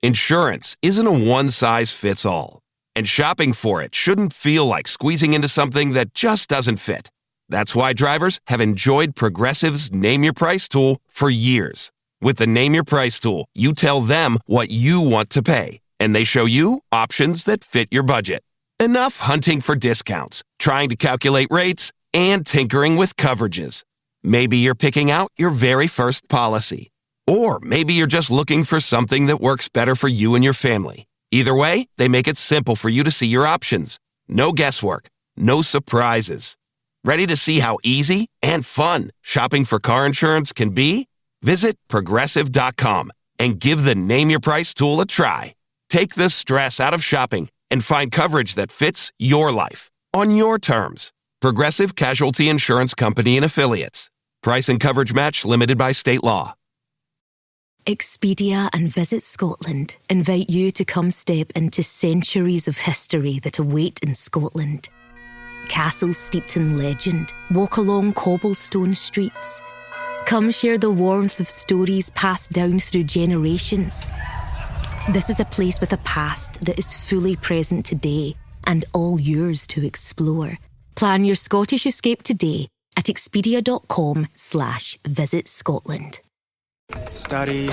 Insurance isn't a one-size-fits-all, and shopping for it shouldn't feel like squeezing into something that just doesn't fit. That's why drivers have enjoyed Progressive's Name Your Price tool for years. With the Name Your Price tool, you tell them what you want to pay, and they show you options that fit your budget. Enough hunting for discounts, trying to calculate rates, and tinkering with coverages. Maybe you're picking out your very first policy. Or maybe you're just looking for something that works better for you and your family. Either way, they make it simple for you to see your options. No guesswork, no surprises. Ready to see how easy and fun shopping for car insurance can be? Visit Progressive.com and give the Name Your Price tool a try. Take the stress out of shopping and find coverage that fits your life on your terms. Progressive Casualty Insurance Company and Affiliates. Price and coverage match limited by state law. Expedia and Visit Scotland invite you to come step into centuries of history that await in Scotland. Castles steeped in legend, walk along cobblestone streets. Come share the warmth of stories passed down through generations. This is a place with a past that is fully present today and all yours to explore. Plan your Scottish escape today at expedia.com/Visit Scotland. Study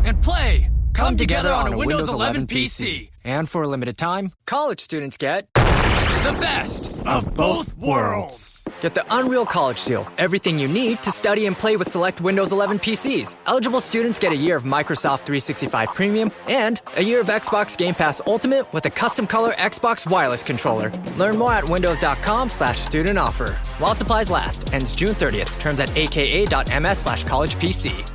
and play come together on a Windows 11 PC. And for a limited time, college students get the best of both worlds. Get the Unreal College Deal. Everything you need to study and play with select Windows 11 PCs. Eligible students get a year of Microsoft 365 Premium and a year of Xbox Game Pass Ultimate with a custom color Xbox wireless controller. Learn more at windows.com/student offer. While supplies last. Ends June 30th. Terms at aka.ms/collegepc.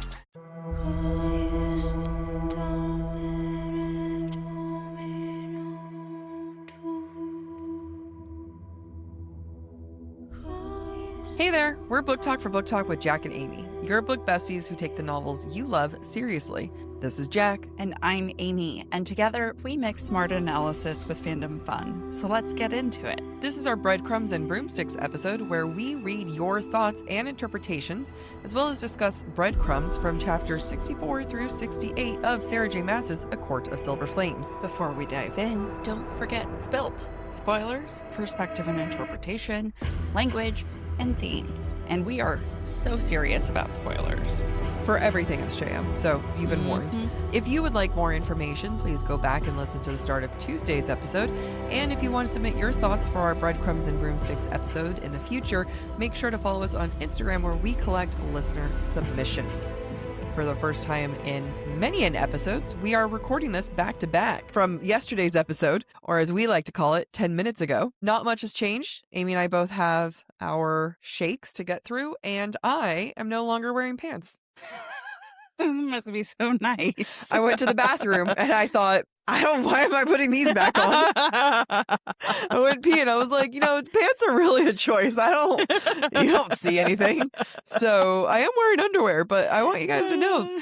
Hey there, we're BookTok for BookTok with Jac and Amy, your book besties who take the novels you love seriously. This is Jac. And I'm Amy, and together we mix smart analysis with fandom fun. So let's get into it. This is our Breadcrumbs and Broomsticks episode where we read your thoughts and interpretations, as well as discuss breadcrumbs from chapters 64 through 68 of Sarah J. Maas's A Court of Silver Flames. Before we dive in, don't forget Spilt. Spoilers, perspective and interpretation, language, and themes. And we are so serious about spoilers. For everything SJM, so you've been warned. If you would like more information, please go back and listen to the start of Tuesday's episode. And if you want to submit your thoughts for our Breadcrumbs and Broomsticks episode in the future, make sure to follow us on Instagram where we collect listener submissions. For the first time in many episodes, we are recording this back to back from yesterday's episode, or as we like to call it, 10 minutes ago. Not much has changed. Amy and I both have our shakes to get through, and I am no longer wearing pants. That must be so nice. I went to the bathroom and I thought, why am I putting these back on? I went pee and I was like, pants are really a choice. You don't see anything. So I am wearing underwear, but I want you guys to know.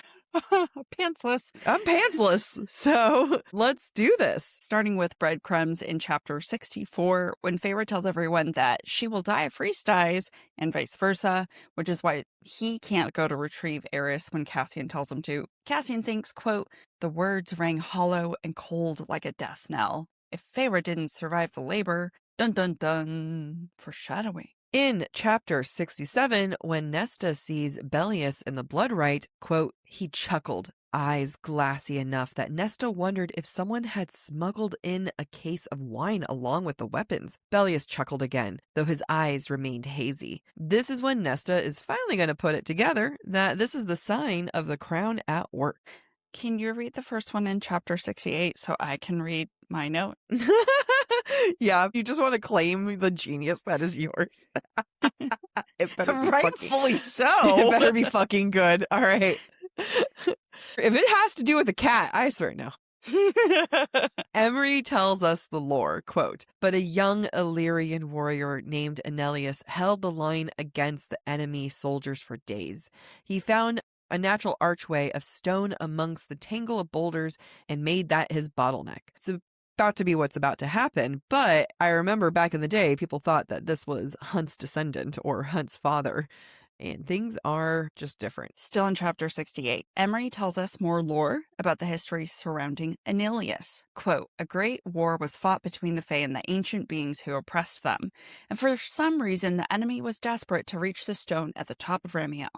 Pantsless. I'm pantsless. So let's do this. Starting with breadcrumbs in chapter 64, when Feyre tells everyone that she will die if Rhys dies, and vice versa, which is why he can't go to retrieve Eris when Cassian tells him to. Cassian thinks, quote, the words rang hollow and cold like a death knell. If Feyre didn't survive the labor, dun dun dun, foreshadowing. In chapter 67, when Nesta sees Bellius in the blood rite, quote, he chuckled, eyes glassy enough that Nesta wondered if someone had smuggled in a case of wine along with the weapons. Bellius chuckled again, though his eyes remained hazy. This is when Nesta is finally going to put it together that this is the sign of the crown at work. Can you read the first one in chapter 68 so I can read my note? Yeah, you just want to claim the genius that is yours. It better be rightfully so. It better be fucking good. All right. If it has to do with a cat, I swear no. Emery tells us the lore, quote, but a young Illyrian warrior named Anelius held the line against the enemy soldiers for days. He found a natural archway of stone amongst the tangle of boulders and made that his bottleneck. It's about to be what's about to happen, but I remember back in the day, people thought that this was Hunt's descendant or Hunt's father. And things are just different. Still in chapter 68, Emery tells us more lore about the history surrounding Annihilus. Quote, a great war was fought between the Fae and the ancient beings who oppressed them, and for some reason the enemy was desperate to reach the stone at the top of Ramiel.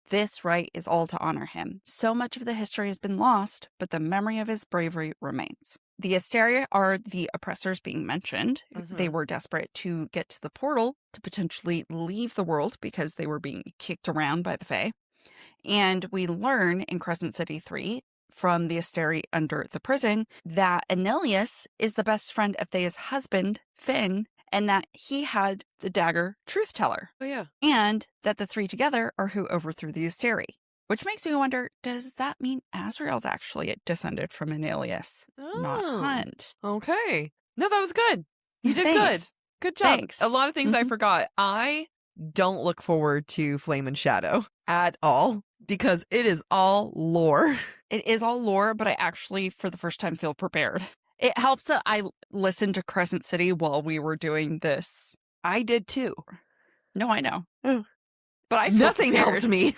This rite is all to honor him. So much of the history has been lost, but the memory of his bravery remains. The Asteria are the oppressors being mentioned. They were desperate to get to the portal to potentially leave the world because they were being kicked around by the Fae. And we learn in Crescent City 3 from the Asteria under the prison that Annihilus is the best friend of Thea's husband, Finn, and that he had the dagger Truth Teller. Oh, yeah. And that the three together are who overthrew the Asteria. Which makes me wonder, does that mean Azrael's actually descended from Annihilus, not Hunt? Okay. No, that was good. You did Thanks. good. Good job. Thanks. A lot of things I forgot. I don't look forward to Flame and Shadow at all because it is all lore. It is all lore, but I actually, for the first time, feel prepared. It helps that I listened to Crescent City while we were doing this. I did too. No, I know. But I feel Nothing prepared. helped me.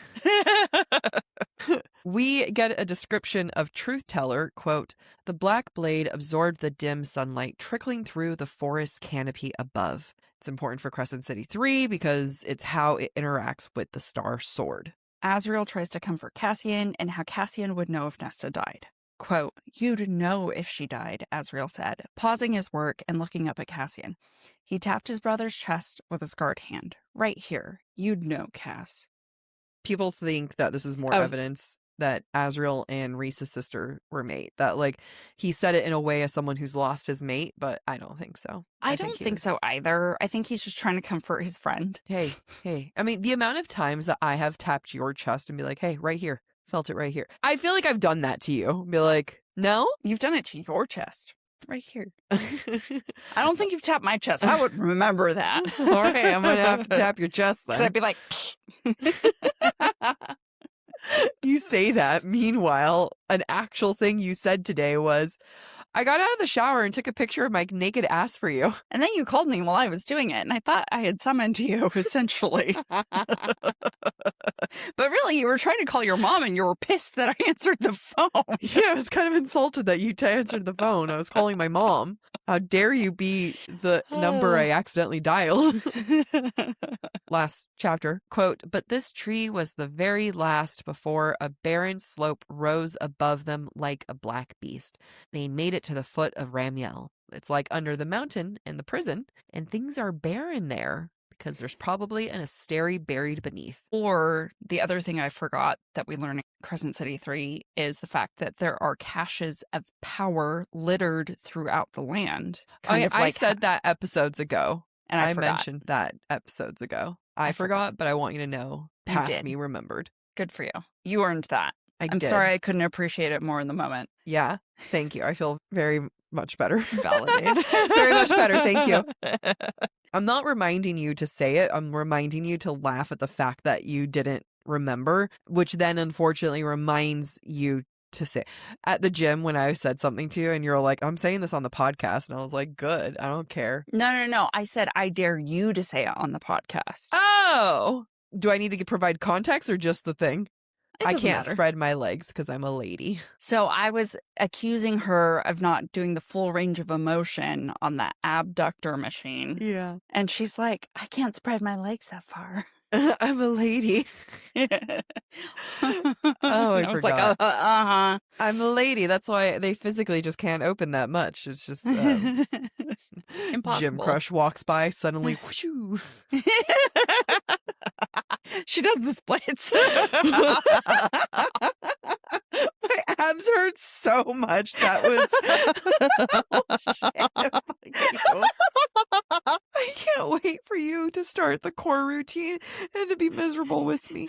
We get a description of Truth Teller, quote, the black blade absorbed the dim sunlight trickling through the forest canopy above. It's important for Crescent City 3 because it's how it interacts with the star sword. Azrael tries to comfort Cassian and how Cassian would know if Nesta died. Quote, you'd know if she died, Azrael said, pausing his work and looking up at Cassian. He tapped his brother's chest with his guard hand. Right here. You'd know, Cass. People think that this is more evidence that Azrael and Rhys's sister were mate. That, like, he said it in a way as someone who's lost his mate, but I don't think so. I don't think so either. I think he's just trying to comfort his friend. Hey. I mean, the amount of times that I have tapped your chest and be like, hey, right here. Felt it right here. I feel like I've done that to you. Be like, no? You've done it to your chest. Right here. I don't think you've tapped my chest. I would remember that. All right, I'm going to have to tap your chest then. Because I'd be like... You say that. Meanwhile, an actual thing you said today was, I got out of the shower and took a picture of my naked ass for you. And then you called me while I was doing it, and I thought I had summoned you, essentially. But really, you were trying to call your mom, and you were pissed that I answered the phone. Yeah, I was kind of insulted that you answered the phone. I was calling my mom. How dare you be the number I accidentally dialed? Last chapter, quote, but this tree was the very last before a barren slope rose above them like a black beast. They made it to the foot of Ramiel. It's like under the mountain and the prison, and things are barren there because there's probably an Asteria buried beneath. Or the other thing I forgot that we learn in Crescent City 3 is the fact that there are caches of power littered throughout the land. I said that episodes ago. And I forgot. Mentioned that episodes ago. I forgot, but I want you to know. Past me remembered. Good for you. You earned that. I'm did. sorry I couldn't appreciate it more in the moment. Yeah. Thank you. I feel very much better. Validated. Very much better. Thank you. I'm not reminding you to say it. I'm reminding you to laugh at the fact that you didn't remember, which then unfortunately reminds you to say at the gym when I said something to you and you're like, I'm saying this on the podcast. And I was like, good. I don't care. No. I said, I dare you to say it on the podcast. Oh, do I need to provide context or just the thing? I can't matter. spread my legs because I'm a lady. So I was accusing her of not doing the full range of emotion on that abductor machine. Yeah. And she's like, I can't spread my legs that far. I'm a lady. Oh, I was forgot. like, uh-huh. I'm a lady. That's why they physically just can't open that much. It's just Impossible. Gym Crush walks by, suddenly whooshoo. She does the splits. My abs hurt so much. That was oh, shit. I can't wait for you to start the core routine and to be miserable with me.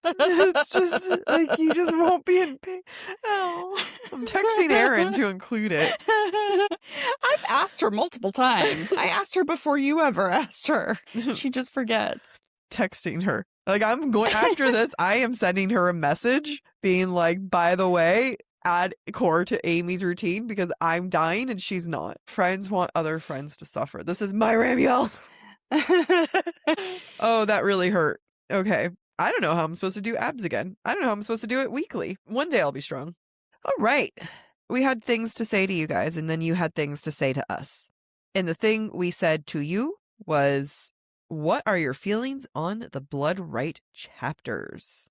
It's just like you just won't be in pain. Oh, I'm texting Erin to include it. I've asked her multiple times. I asked her before you ever asked her. She just forgets. Texting her. Like, I'm going after this. I am sending her a message being like, by the way, add core to Amy's routine because I'm dying and she's not. Friends want other friends to suffer. This is my Ramiel. Oh, that really hurt. Okay. I don't know how I'm supposed to do abs again. I don't know how I'm supposed to do it weekly. One day I'll be strong. All right. We had things to say to you guys, and then you had things to say to us. And the thing we said to you was, what are your feelings on the Blood Right chapters?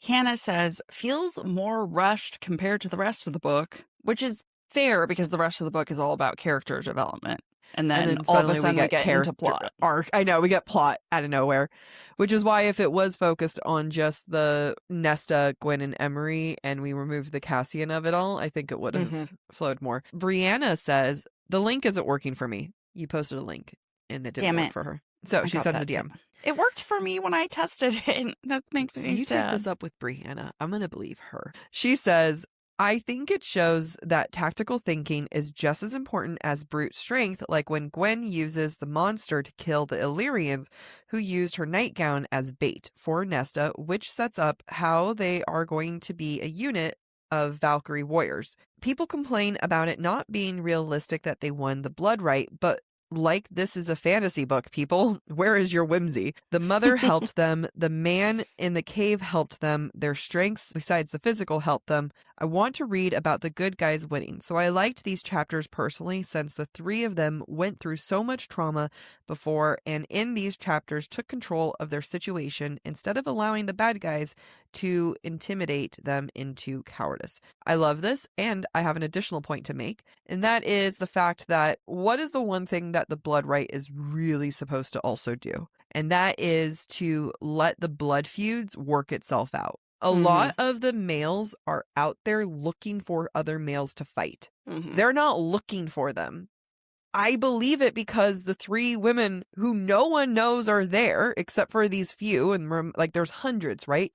Hannah says, feels more rushed compared to the rest of the book, which is fair because the rest of the book is all about character development. And then all of a sudden we get into plot. Arc. I know, we get plot out of nowhere, which is why if it was focused on just the Nesta, Gwen, and Emery, and we removed the Cassian of it all, I think it would have flowed more. Brianna says, the link isn't working for me. You posted a link, and it didn't work for her. So she sends a DM. It worked for me when I tested it. That makes me sad. You take this up with Brianna. I'm going to believe her. She says, I think it shows that tactical thinking is just as important as brute strength, like when Gwen uses the monster to kill the Illyrians who used her nightgown as bait for Nesta, which sets up how they are going to be a unit of Valkyrie warriors. People complain about it not being realistic that they won the Blood Right, but like this is a fantasy book, people. Where is your whimsy? The mother helped them. The man in the cave helped them. Their strengths, besides the physical, helped them. I want to read about the good guys winning. So I liked these chapters personally since the three of them went through so much trauma before and in these chapters took control of their situation instead of allowing the bad guys to intimidate them into cowardice. I love this, and I have an additional point to make, and that is the fact that what is the one thing that the Blood Right is really supposed to also do? And that is to let the blood feuds work itself out. A lot of the males are out there looking for other males to fight. They're not looking for them. I believe it because the three women who no one knows are there, except for these few, and like there's hundreds, right?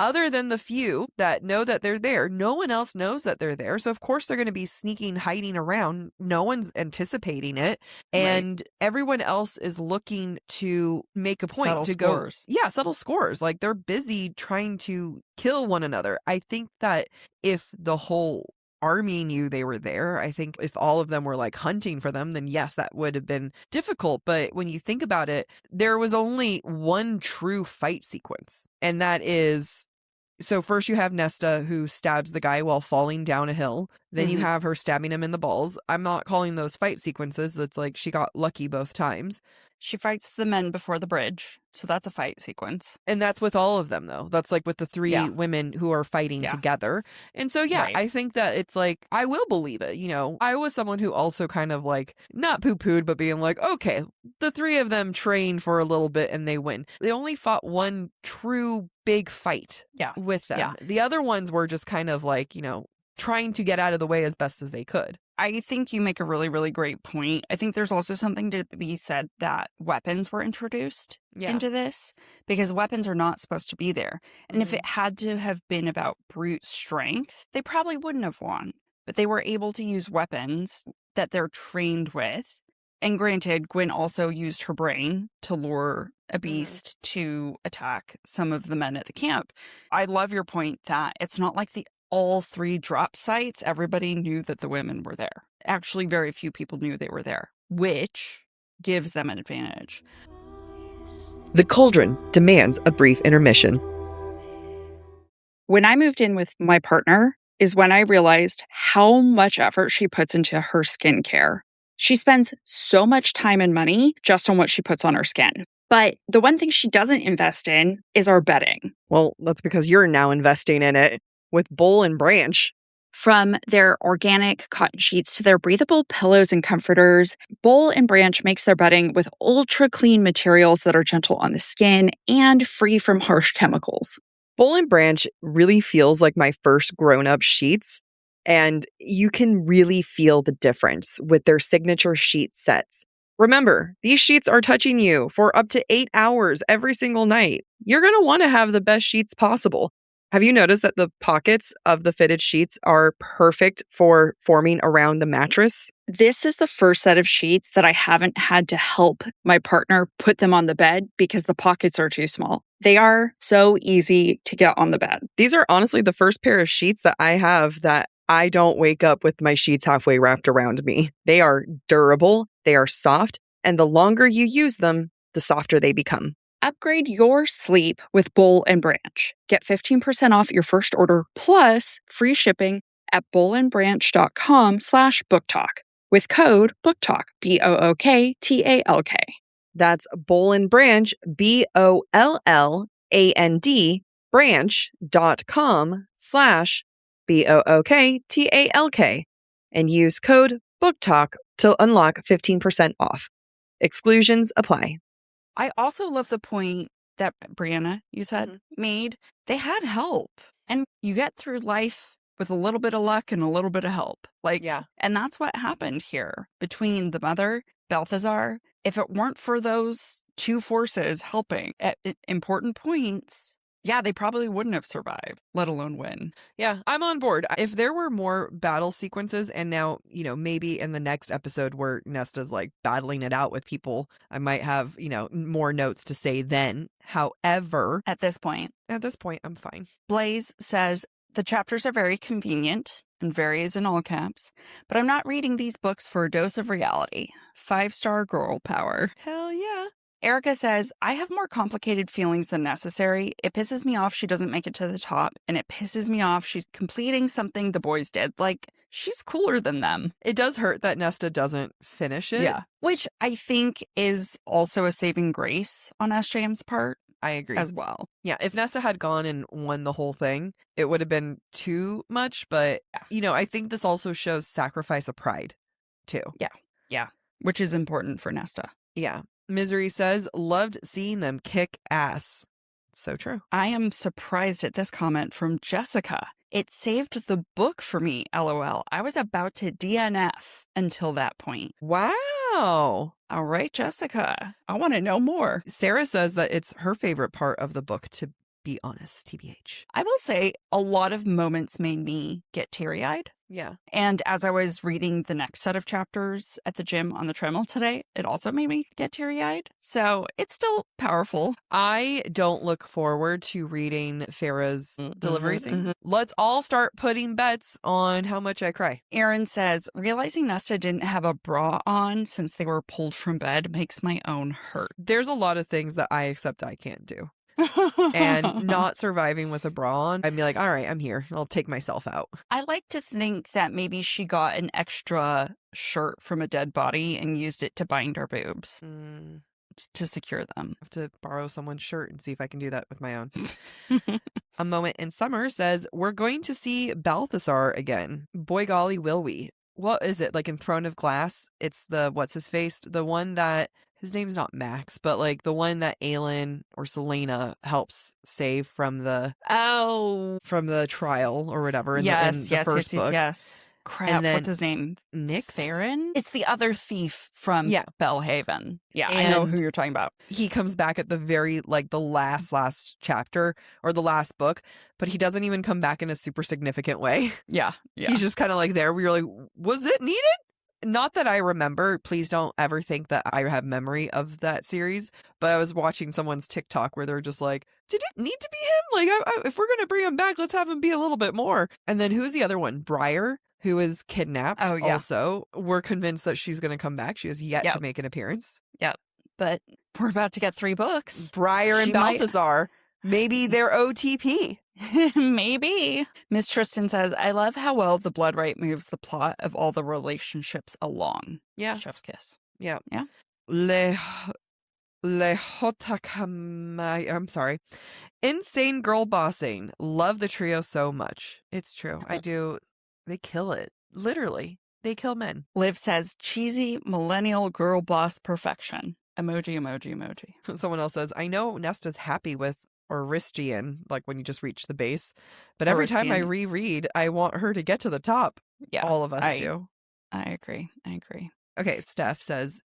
Other than the few that know that they're there, no one else knows that they're there. So of course they're going to be sneaking, hiding around. No one's anticipating it. And everyone else is looking to make a point settle to scores. go. Yeah, settle scores. Like they're busy trying to kill one another. I think that if the whole army knew they were there, I think if all of them were like hunting for them, then yes, that would have been difficult. But when you think about it, there was only one true fight sequence. And that is, so first you have Nesta who stabs the guy while falling down a hill. Then you have her stabbing him in the balls. I'm not calling those fight sequences. It's like she got lucky both times. She fights the men before the bridge. So that's a fight sequence. And that's with all of them, though. That's like with the three women who are fighting together. And so, I think that it's like, I will believe it. You know, I was someone who also kind of like, not poo-pooed, but being like, okay, the three of them train for a little bit and they win. They only fought one true big fight with them. Yeah. The other ones were just kind of like, you know, trying to get out of the way as best as they could. I think you make a really, really great point. I think there's also something to be said that weapons were introduced into this because weapons are not supposed to be there. And if it had to have been about brute strength, they probably wouldn't have won. But they were able to use weapons that they're trained with. And granted, Gwen also used her brain to lure a beast to attack some of the men at the camp. I love your point that it's not like all three drop sites, everybody knew that the women were there. Actually, very few people knew they were there, which gives them an advantage. The Cauldron demands a brief intermission. When I moved in with my partner is when I realized how much effort she puts into her skincare. She spends so much time and money just on what she puts on her skin. But the one thing she doesn't invest in is our bedding. Well, that's because you're now investing in it. With Boll and Branch. From their organic cotton sheets to their breathable pillows and comforters, Boll and Branch makes their bedding with ultra clean materials that are gentle on the skin and free from harsh chemicals. Boll and Branch really feels like my first grown-up sheets, and you can really feel the difference with their signature sheet sets. Remember, these sheets are touching you for up to 8 hours every single night. You're going to want to have the best sheets possible. Have you noticed that the pockets of the fitted sheets are perfect for forming around the mattress? This is the first set of sheets that I haven't had to help my partner put them on the bed because the pockets are too small. They are so easy to get on the bed. These are honestly the first pair of sheets that I have that I don't wake up with my sheets halfway wrapped around me. They are durable, they are soft, and the longer you use them, the softer they become. Upgrade your sleep with Bowl and Branch. Get 15% off your first order plus free shipping at bowlandbranch.com/BookTok with code BookTalk, BOOKTALK. That's Bowl and Branch, BOLLAND, branch.com/BOOKTALK, and use code BookTalk to unlock 15% off. Exclusions apply. I also love the point that Brianna, you said, made. They had help. And you get through life with a little bit of luck and a little bit of help. Yeah. And that's what happened here between the mother, Balthazar. If it weren't for those two forces helping at important points, yeah, they probably wouldn't have survived, let alone win. Yeah, I'm on board. If there were more battle sequences, and now, maybe in the next episode where Nesta's like battling it out with people, I might have, more notes to say then. However, At this point, I'm fine. Blaze says, the chapters are very convenient, and very is in all caps, but I'm not reading these books for a dose of reality. 5-star girl power. Hell yeah. Erica says, I have more complicated feelings than necessary. It pisses me off she doesn't make it to the top, and it pisses me off she's completing something the boys did. Like, she's cooler than them. It does hurt that Nesta doesn't finish it. Yeah. Which I think is also a saving grace on SJM's part. I agree. As well. Yeah, if Nesta had gone and won the whole thing, it would have been too much. But, I think this also shows sacrifice of pride, too. Yeah. Which is important for Nesta. Yeah. Misery says, loved seeing them kick ass. So true. I am surprised at this comment from Jessica. It saved the book for me, LOL. I was about to DNF until that point. Wow. All right, Jessica. I want to know more. Sarah says that it's her favorite part of the book, to be honest, TBH. I will say a lot of moments made me get teary-eyed. Yeah. And as I was reading the next set of chapters at the gym on the treadmill today, it also made me get teary-eyed. So it's still powerful. I don't look forward to reading Farah's delivery scene. Let's all start putting bets on how much I cry. Aaron says, realizing Nesta didn't have a bra on since they were pulled from bed makes my own hurt. There's a lot of things that I accept I can't do. And not surviving with a bra on, I'd be like, all right, I'm here. I'll take myself out. I like to think that maybe she got an extra shirt from a dead body and used it to bind her boobs to secure them. I have to borrow someone's shirt and see if I can do that with my own. A Moment in Summer says, we're going to see Balthazar again. Boy golly, will we? What is it? Like in Throne of Glass? It's the, what's his face? The one that, his name's not Max, but like the one that Aelin or Selena helps save from the trial or whatever in the first book. Yes. Crap, And then what's his name? Nyx? Theron? It's the other thief from Bellhaven. Yeah, I And know who you're talking about. He comes back at the very, like, the last chapter or the last book, but he doesn't even come back in a super significant way. Yeah. He's just kind of like there. We were like, was it needed? Not that I remember. Please don't ever think that I have memory of that series. But I was watching someone's TikTok where they're just like, did it need to be him? Like, if we're going to bring him back, let's have him be a little bit more. And then who's the other one? Briar, who is kidnapped. Oh, yeah. Also, we're convinced that she's going to come back. She has yet to make an appearance. Yep. But we're about to get 3 books. Briar and Balthazar. Maybe they're OTP. Maybe. Miss Tristan says, I love how well the blood right moves the plot of all the relationships along. Yeah. Chef's kiss. Yeah. Yeah. I'm sorry. Insane girl bossing. Love the trio so much. It's true. I do. They kill it. Literally. They kill men. Liv says, cheesy millennial girl boss perfection. Emoji, emoji, emoji. Someone else says, I know Nesta's happy with Oristian, like when you just reach the base. But every time I reread, I want her to get to the top. Yeah. All of us do. I agree. Okay, Steph says,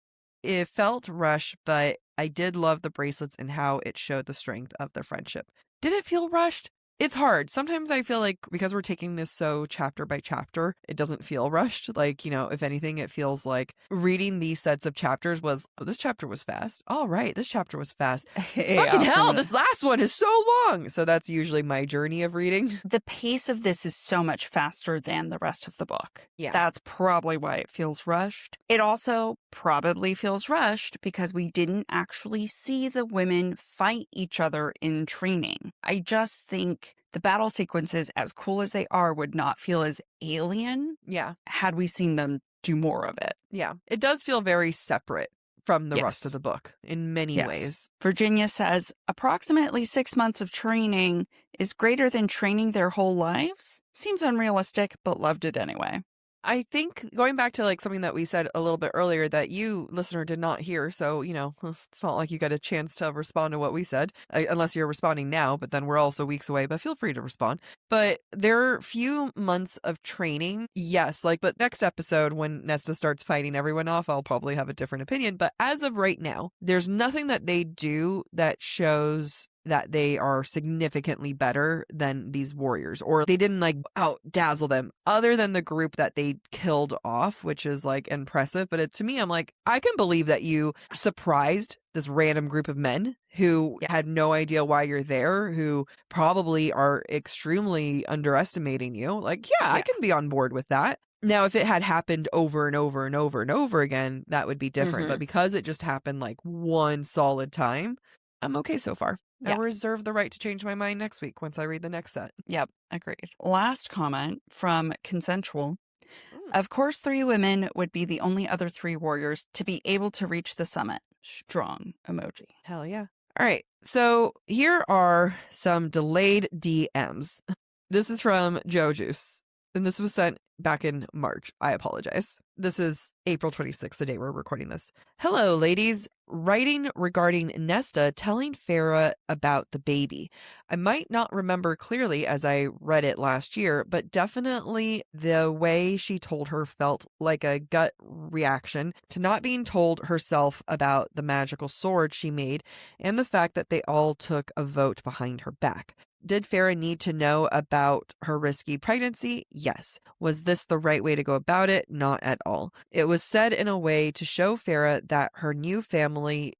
it felt rushed, but I did love the bracelets and how it showed the strength of the friendship. Did it feel rushed? It's hard. Sometimes I feel like because we're taking this so chapter by chapter, it doesn't feel rushed. Like, if anything, it feels like reading these sets of chapters was, oh, this chapter was fast. All right, this chapter was fast. Fucking hell, this last one is so long. So that's usually my journey of reading. The pace of this is so much faster than the rest of the book. Yeah. That's probably why it feels rushed. It also probably feels rushed because we didn't actually see the women fight each other in training. I just think the battle sequences, as cool as they are, would not feel as alien had we seen them do more of it. Yeah. It does feel very separate from the rest of the book in many ways. Virginia says approximately 6 months of training is greater than training their whole lives. Seems unrealistic, but loved it anyway. I think going back to like something that we said a little bit earlier that you, listener, did not hear. So, it's not like you got a chance to respond to what we said, unless you're responding now, but then we're also weeks away, but feel free to respond. But there are few months of training. Yes. But next episode, when Nesta starts fighting everyone off, I'll probably have a different opinion. But as of right now, there's nothing that they do that shows that they are significantly better than these warriors, or they didn't out dazzle them, other than the group that they killed off, which is impressive. But to me, I'm like, I can believe that you surprised this random group of men who had no idea why you're there, who probably are extremely underestimating you. I can be on board with that. Now, if it had happened over and over and over and over again, that would be different. But because it just happened one solid time, I'm okay so far. I reserve the right to change my mind next week once I read the next set. Yep, agreed. Last comment from Consensual. Of course, 3 women would be the only other 3 warriors to be able to reach the summit. Strong emoji. Hell yeah. All right. So here are some delayed DMs. This is from Joe Juice, and this was sent back in March. I apologize. This is April 26th, the day we're recording this. Hello, ladies. Writing regarding Nesta telling Farah about the baby. I might not remember clearly as I read it last year, but definitely the way she told her felt like a gut reaction to not being told herself about the magical sword she made and the fact that they all took a vote behind her back. Did Farah need to know about her risky pregnancy? Yes. Was this the right way to go about it? Not at all. It was said in a way to show Farah that her new family,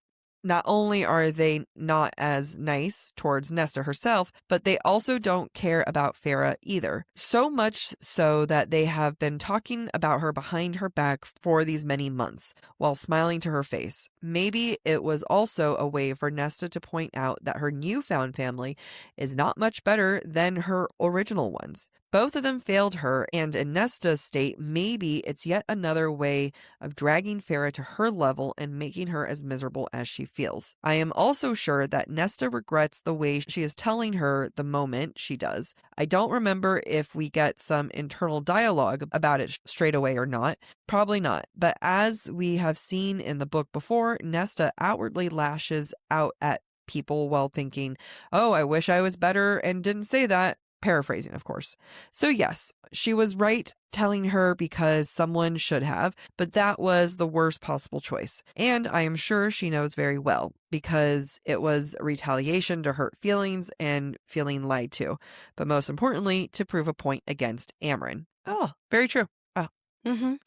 not only are they not as nice towards Nesta herself, but they also don't care about Farah either. So much so that they have been talking about her behind her back for these many months, while smiling to her face. Maybe it was also a way for Nesta to point out that her newfound family is not much better than her original ones. Both of them failed her, and in Nesta's state, maybe it's yet another way of dragging Farah to her level and making her as miserable as she feels. I am also sure that Nesta regrets the way she is telling her the moment she does. I don't remember if we get some internal dialogue about it straight away or not. Probably not. But as we have seen in the book before, Nesta outwardly lashes out at people while thinking, oh, I wish I was better and didn't say that. Paraphrasing, of course. So yes, she was right telling her because someone should have, but that was the worst possible choice. And I am sure she knows very well because it was retaliation to hurt feelings and feeling lied to, but most importantly, to prove a point against Amren. Oh, very true. Oh,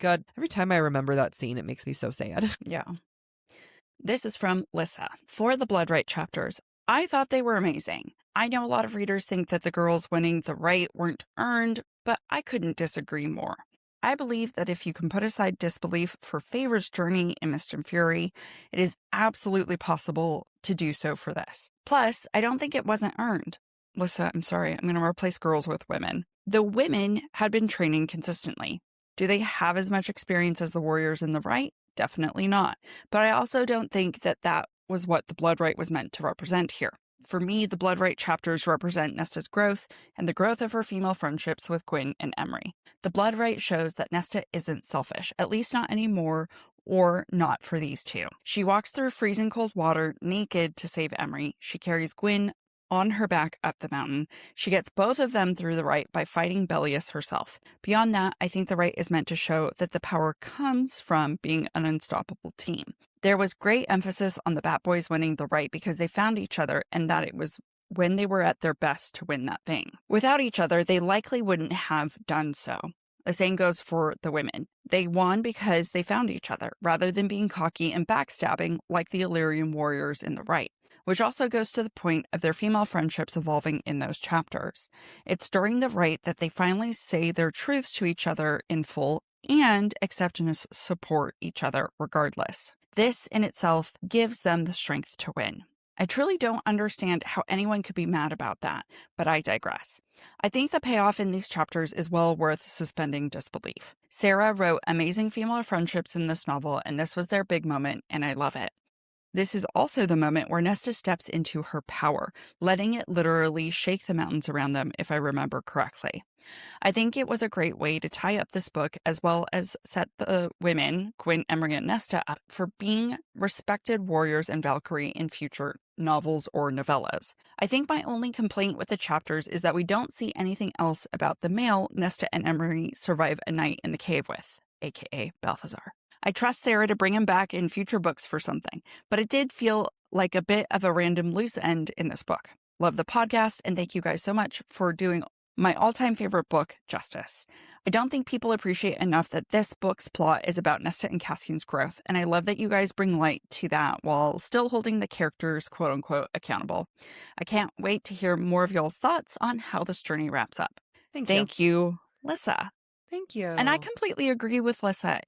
God. Every time I remember that scene, it makes me so sad. Yeah. This is from Lissa. For the Blood Right chapters, I thought they were amazing. I know a lot of readers think that the girls winning the right weren't earned, but I couldn't disagree more. I believe that if you can put aside disbelief for Favor's journey in Mist and Fury, it is absolutely possible to do so for this. Plus, I don't think it wasn't earned. Lissa, I'm sorry, I'm going to replace girls with women. The women had been training consistently. Do they have as much experience as the warriors in the right? Definitely not. But I also don't think that that was what the Blood Right was meant to represent here. For me, the Blood Right chapters represent Nesta's growth and the growth of her female friendships with Gwyn and Emery. The Blood Right shows that Nesta isn't selfish, at least not anymore, or not for these two. She walks through freezing cold water naked to save Emery. She carries Gwyn on her back up the mountain. She gets both of them through the right by fighting Bellius herself. Beyond that, I think the right is meant to show that the power comes from being an unstoppable team. There was great emphasis on the Bat Boys winning the right because they found each other and that it was when they were at their best to win that thing. Without each other, they likely wouldn't have done so. The same goes for the women. They won because they found each other, rather than being cocky and backstabbing like the Illyrian warriors in the right, which also goes to the point of their female friendships evolving in those chapters. It's during the right that they finally say their truths to each other in full and accept and support each other regardless. This in itself gives them the strength to win. I truly don't understand how anyone could be mad about that, but I digress. I think the payoff in these chapters is well worth suspending disbelief. Sarah wrote amazing female friendships in this novel, and this was their big moment, and I love it. This is also the moment where Nesta steps into her power, letting it literally shake the mountains around them, if I remember correctly. I think it was a great way to tie up this book, as well as set the women, Quinn, Emery, and Nesta, up for being respected warriors and Valkyrie in future novels or novellas. I think my only complaint with the chapters is that we don't see anything else about the male Nesta and Emery survive a night in the cave with, aka Balthazar. I trust Sarah to bring him back in future books for something, but it did feel like a bit of a random loose end in this book. Love the podcast, and thank you guys so much for doing my all-time favorite book justice. I don't think people appreciate enough that this book's plot is about Nesta and Cassian's growth, and I love that you guys bring light to that while still holding the characters quote-unquote accountable. I can't wait to hear more of y'all's thoughts on how this journey wraps up. Thank you, Lissa. Thank you. And I completely agree with Lissa.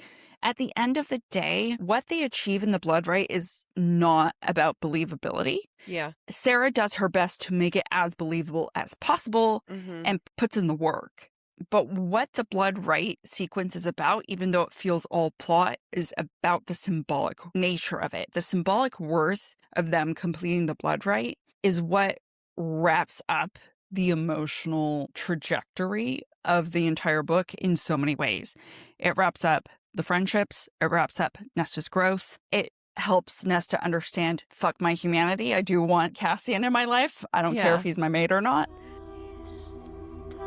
At the end of the day, what they achieve in the Blood Right is not about believability. Yeah. Sarah does her best to make it as believable as possible and puts in the work. But what the Blood Right sequence is about, even though it feels all plot, is about the symbolic nature of it. The symbolic worth of them completing the Blood Right is what wraps up the emotional trajectory of the entire book in so many ways. It wraps up the friendships, it wraps up Nesta's growth. It helps Nesta understand, fuck my humanity. I do want Cassian in my life. I don't care if he's my mate or not.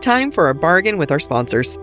Time for a bargain with our sponsors.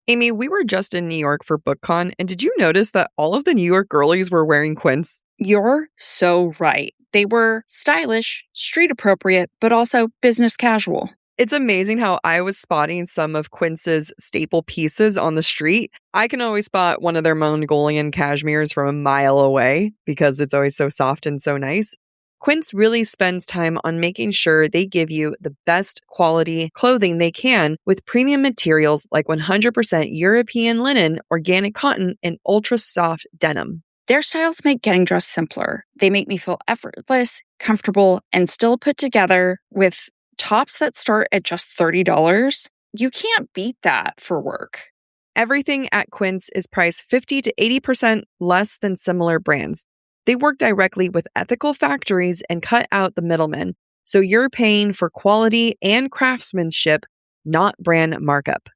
Amy, we were just in New York for BookCon, and did you notice that all of the New York girlies were wearing quints? You're so right. They were stylish, street appropriate, but also business casual. It's amazing how I was spotting some of Quince's staple pieces on the street. I can always spot one of their Mongolian cashmeres from a mile away because it's always so soft and so nice. Quince really spends time on making sure they give you the best quality clothing they can with premium materials like 100% European linen, organic cotton, and ultra soft denim. Their styles make getting dressed simpler. They make me feel effortless, comfortable, and still put together with tops that start at just $30. You can't beat that for work. Everything at Quince is priced 50 to 80% less than similar brands. They work directly with ethical factories and cut out the middlemen, so you're paying for quality and craftsmanship, not brand markup.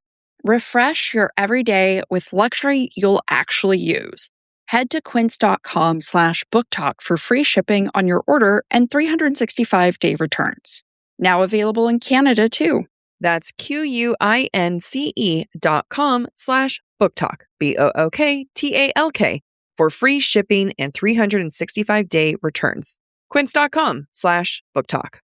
Refresh your everyday with luxury you'll actually use. Head to quince.com/booktalk for free shipping on your order and 365-day returns. Now available in Canada, too. That's QUINCE.com/booktalk, BOOKTALK, for free shipping and 365-day returns. Quince.com/booktalk.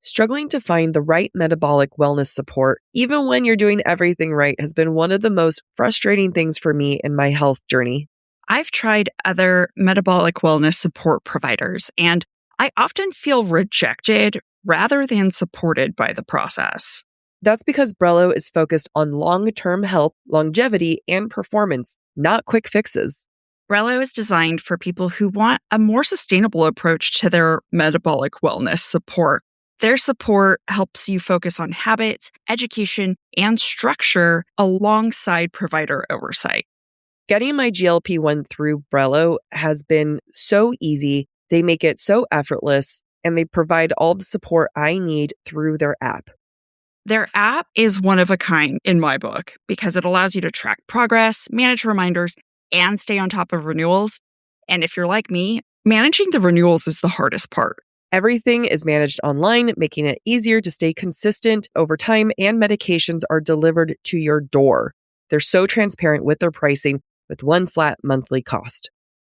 Struggling to find the right metabolic wellness support, even when you're doing everything right, has been one of the most frustrating things for me in my health journey. I've tried other metabolic wellness support providers, and I often feel rejected rather than supported by the process. That's because Brello is focused on long-term health, longevity, and performance, not quick fixes. Brello is designed for people who want a more sustainable approach to their metabolic wellness support. Their support helps you focus on habits, education, and structure alongside provider oversight. Getting my GLP-1 through Brello has been so easy. They make it so effortless, and they provide all the support I need through their app. Their app is one of a kind in my book because it allows you to track progress, manage reminders, and stay on top of renewals. And if you're like me, managing the renewals is the hardest part. Everything is managed online, making it easier to stay consistent over time, and medications are delivered to your door. They're so transparent with their pricing with one flat monthly cost.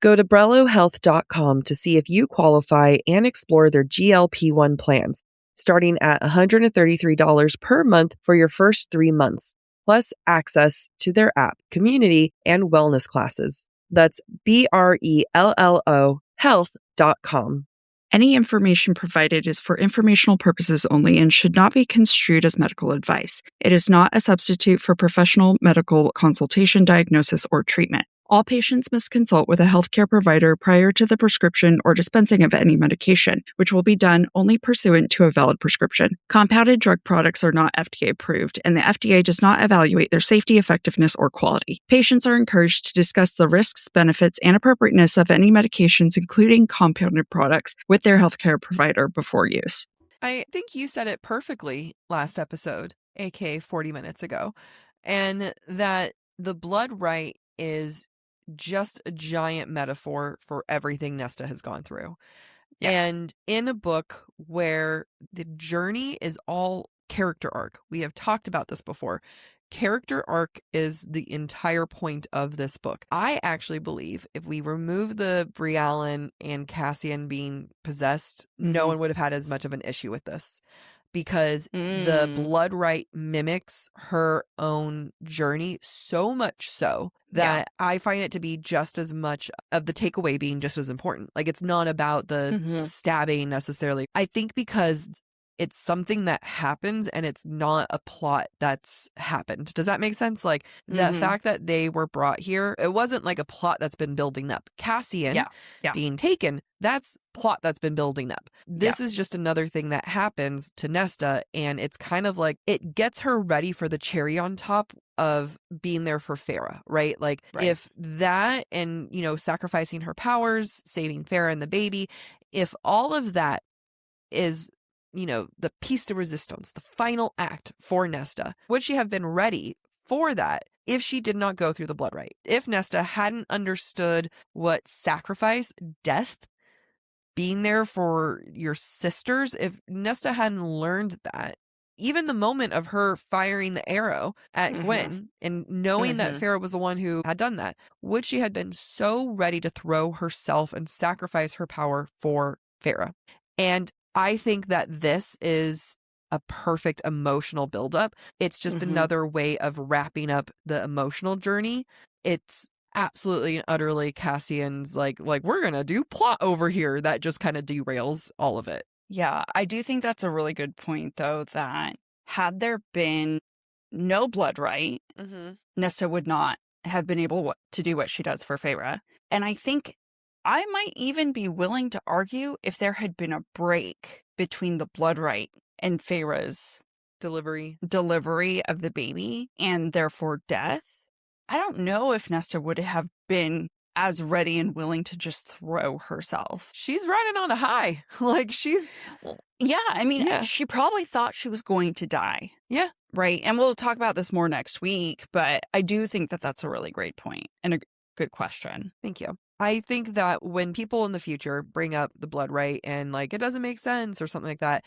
Go to BrelloHealth.com to see if you qualify and explore their GLP-1 plans, starting at $133 per month for your first 3 months, plus access to their app, community, and wellness classes. That's BRELLO health.com. Any information provided is for informational purposes only and should not be construed as medical advice. It is not a substitute for professional medical consultation, diagnosis, or treatment. All patients must consult with a healthcare provider prior to the prescription or dispensing of any medication, which will be done only pursuant to a valid prescription. Compounded drug products are not FDA approved, and the FDA does not evaluate their safety, effectiveness, or quality. Patients are encouraged to discuss the risks, benefits, and appropriateness of any medications, including compounded products, with their healthcare provider before use. I think you said it perfectly last episode, aka 40 minutes ago, and that the blood right is just a giant metaphor for everything Nesta has gone through. Yeah. And in a book where the journey is all character arc, we have talked about this before. Character arc is the entire point of this book. I actually believe if we remove the Briallen and Cassian being possessed, no one would have had as much of an issue with this. Because the blood right mimics her own journey so much so that I find it to be just as much of the takeaway being just as important. Like, it's not about the stabbing necessarily. I think because it's something that happens and it's not a plot that's happened. Does that make sense? Like, the fact that they were brought here, it wasn't like a plot that's been building up. Cassian being taken, that's plot that's been building up. This is just another thing that happens to Nesta, and it's kind of like it gets her ready for the cherry on top of being there for Farah, right? Like, if that and, you know, sacrificing her powers, saving Farah and the baby, if all of that is, you know, the piece de resistance, the final act for Nesta, would she have been ready for that if she did not go through the blood right? If Nesta hadn't understood what sacrifice, death, being there for your sisters, if Nesta hadn't learned that, even the moment of her firing the arrow at Gwen and knowing that Farah was the one who had done that, would she have been so ready to throw herself and sacrifice her power for Farah? And I think that this is a perfect emotional buildup. It's just another way of wrapping up the emotional journey. It's absolutely and utterly Cassian's like we're gonna do plot over here that just kind of derails all of it. Yeah, I do think that's a really good point, though, that had there been no blood right, Nesta would not have been able to do what she does for Farah. And I think I might even be willing to argue if there had been a break between the blood right and Farah's delivery of the baby and therefore death. I don't know if Nesta would have been as ready and willing to just throw herself. She's riding on a high. Like, she's... Yeah, I mean, she probably thought she was going to die. Yeah. Right? And we'll talk about this more next week, but I do think that that's a really great point and a good question. Thank you. I think that when people in the future bring up the blood right and, like, it doesn't make sense or something like that,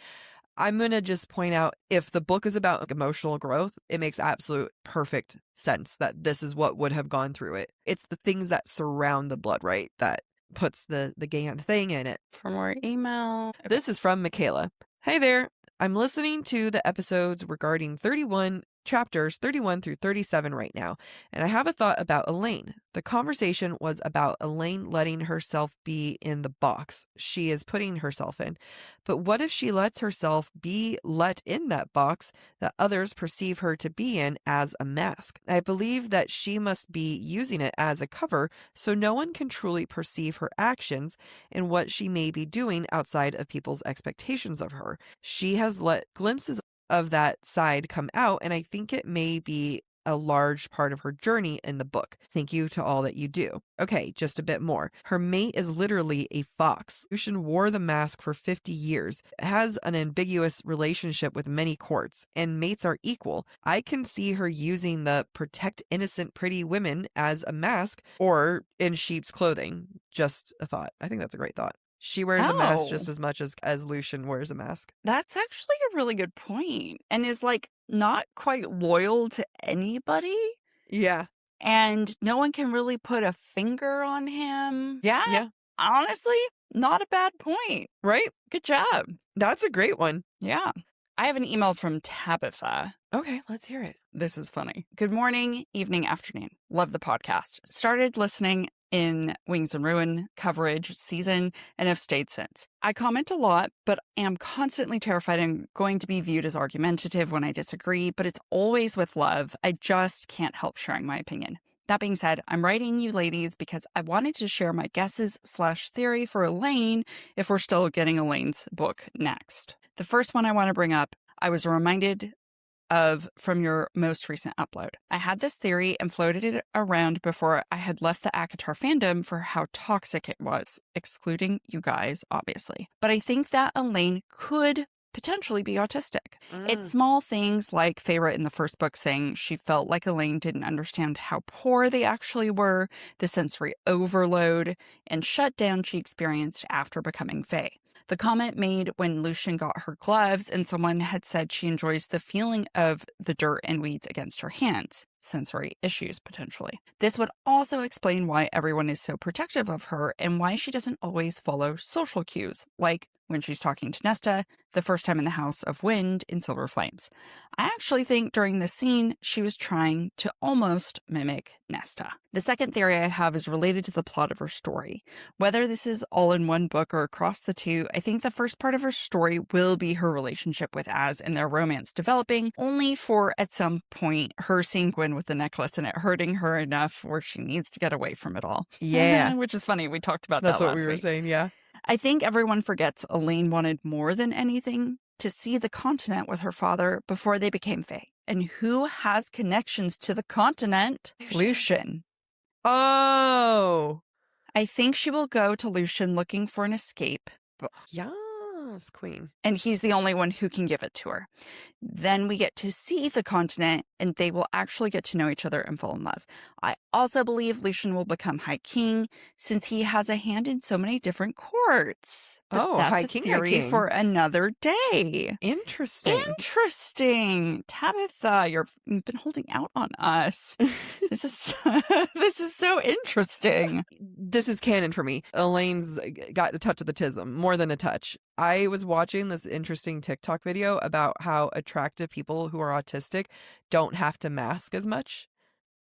I'm going to just point out, if the book is about like, emotional growth, it makes absolute perfect sense that this is what would have gone through it. It's the things that surround the blood right that puts the Gant thing in it. For more email. This is from Michaela. Hey there. I'm listening to the episodes regarding chapters 31 through 37 right now, and I have a thought about Elaine. The conversation was about Elaine letting herself be in the box she is putting herself in. But what if she lets herself be let in that box that others perceive her to be in as a mask? I believe that she must be using it as a cover so no one can truly perceive her actions and what she may be doing outside of people's expectations of her. She has let glimpses of that side come out, and I think it may be a large part of her journey in the book. Thank you to all that you do. Okay, just a bit more. Her mate is literally a fox. Lucian wore the mask for 50 years, has an ambiguous relationship with many courts, and mates are equal. I can see her using the protect innocent pretty women as a mask or in sheep's clothing. Just a thought. I think that's a great thought. She wears a mask just as much as Lucian wears a mask. That's actually a really good point. And is like not quite loyal to anybody. Yeah. and no one can really put a finger on him. Yeah. Honestly, not a bad point. Right? Good job. That's a great one. Yeah. I have an email from Tabitha. Okay, let's hear it. This is funny. Good morning, evening, afternoon. Love the podcast. Started listening in Wings and Ruin coverage season and have stayed since. I comment a lot, but am constantly terrified I'm going to be viewed as argumentative when I disagree, but it's always with love. I just can't help sharing my opinion. That being said, I'm writing you ladies because I wanted to share my guesses/theory for Elaine if we're still getting Elaine's book next. The first one I want to bring up, I was reminded of from your most recent upload. I had this theory and floated it around before I had left the ACOTAR fandom for how toxic it was, excluding you guys, obviously. But I think that Elaine could potentially be autistic. It's small things like Feyre in the first book saying she felt like Elaine didn't understand how poor they actually were, the sensory overload and shutdown she experienced after becoming Fae. The comment made when Lucien got her gloves and someone had said she enjoys the feeling of the dirt and weeds against her hands. Sensory issues, potentially. This would also explain why everyone is so protective of her and why she doesn't always follow social cues, like when she's talking to Nesta the first time in the House of Wind in Silver Flames. I actually think during this scene, she was trying to almost mimic Nesta. The second theory I have is related to the plot of her story. Whether this is all in one book or across the two, I think the first part of her story will be her relationship with Az and their romance developing, only for, at some point, her seeing Gwen with the necklace and it hurting her enough where she needs to get away from it all. Yeah. Which is funny. We talked about That's that what last we were week. saying, yeah. I think everyone forgets Elaine wanted more than anything to see the continent with her father before they became Fae. And who has connections to the continent? Lucien. Oh. I think she will go to Lucien looking for an escape. Yes, queen. And he's the only one who can give it to her. Then we get to see the continent and they will actually get to know each other and fall in love. I also believe Lucien will become High King since he has a hand in so many different courts. But that's High a King, theory High King. for another day. Interesting. Tabitha, you've been holding out on us. This is so interesting. This is canon for me. Elaine's got the touch of the tism, more than a touch. I was watching this interesting TikTok video about how attractive people who are autistic don't have to mask as much.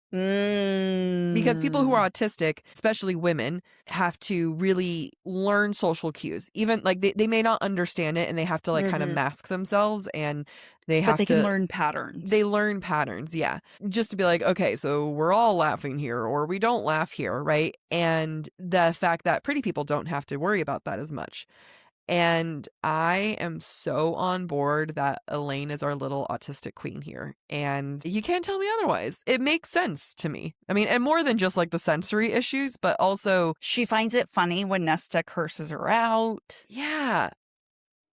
Because people who are autistic, especially women, have to really learn social cues. Even like they may not understand it and they have to like kind of mask themselves and they have But they to can learn patterns. They learn patterns, yeah. Just to be like, okay, so we're all laughing here or we don't laugh here, right? And the fact that pretty people don't have to worry about that as much. And I am so on board that Elaine is our little autistic queen here. And you can't tell me otherwise. It makes sense to me. I mean, and more than just like the sensory issues, but also... She finds it funny when Nesta curses her out. Yeah.